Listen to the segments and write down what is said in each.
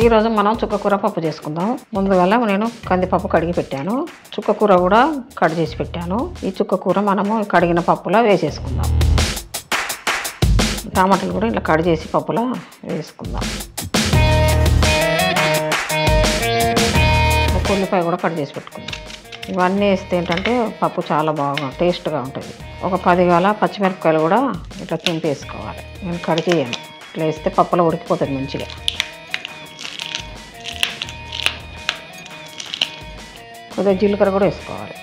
ఈరోజు మనం చుక్కకూర పప్పు చేసుకుందాం. ముందుగా నేను కందిపప్పు కడిగి పెట్టాను. చుక్కకూర కూడా కట్ చేసి పెట్టాను. ఈ చుక్కకూర మనము కడిగిన పప్పులా వేసేసుకుందాం. టమాటాలు కూడా ఇలా కట్ చేసి పప్పులా వేసుకుందాం. ఒక ఉల్లిపాయ కూడా కట్ చేసి పెట్టుకుందాం. ఇవన్నీ వేస్తే ఏంటంటే పప్పు చాలా బాగా టేస్ట్గా ఉంటుంది. ఒక 10 గల పచ్చిమిరపకాయలు కూడా ఇట్లా తుంపి వేసుకోవాలి. నేను కడిగేయను, ఇట్లా వేస్తే పప్పులో ఉడికిపోతుంది మంచిగా. కొద్దిగా జీలకర్ర కూడా వేసుకోవాలి,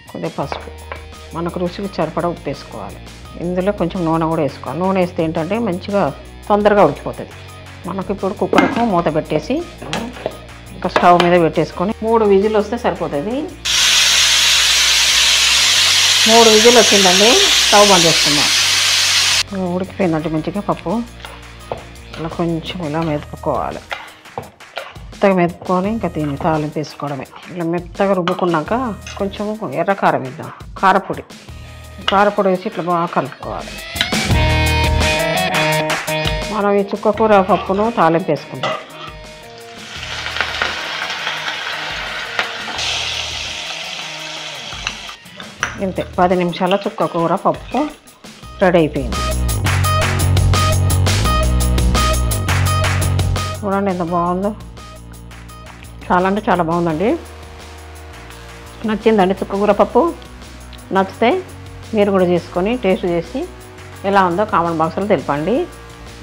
కొద్దిగా పసుపు, మనకు రుచికి సరిపడా ఉప్పు వేసుకోవాలి. ఇందులో కొంచెం నూనె కూడా వేసుకోవాలి. నూనె వేస్తే ఏంటంటే మంచిగా తొందరగా ఉడికిపోతుంది. మనకు ఇప్పుడు కుక్కర్కు మూత పెట్టేసి ఇంకా స్టవ్ మీద పెట్టేసుకొని 3 విజిల్ వస్తే సరిపోతుంది. 3 విజిల్ వచ్చిందండి, స్టవ్ బంద్ చేసుకుందాం. ఉడికిపోయిందంటే మంచిగా పప్పు ఇలా కొంచెం ఇలా మెదుపుకోవాలి. మెత్తగా మెదుపుకొని ఇంకా దీన్ని తాలింపు వేసుకోవడమే. ఇలా మెత్తగా రుబ్బుకున్నాక కొంచెం ఎర్ర కారం వేద్దాం, కారపొడి వేసి ఇట్లా బాగా కలుపుకోవాలి. మనం ఈ చుక్కకూర పప్పును తాలింపు వేసుకుందాం. ఇంతే, 10 నిమిషాల చుక్కకూర పప్పు రెడీ అయిపోయింది. చూడండి ఎంత బాగుందో, చాలా అంటే చాలా బాగుందండి. నచ్చిందండి చుక్కకూర పప్పు? నచ్చితే మీరు కూడా చేసుకొని టేస్ట్ చేసి ఎలా ఉందో కామెంట్ బాక్స్లో తెలపండి.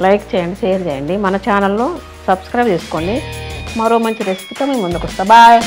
లైక్ చేయండి, షేర్ చేయండి, మన ఛానల్లో సబ్స్క్రైబ్ చేసుకోండి. మరో మంచి రెసిపీతో మేము ముందుకు వస్తాం. బాయ్.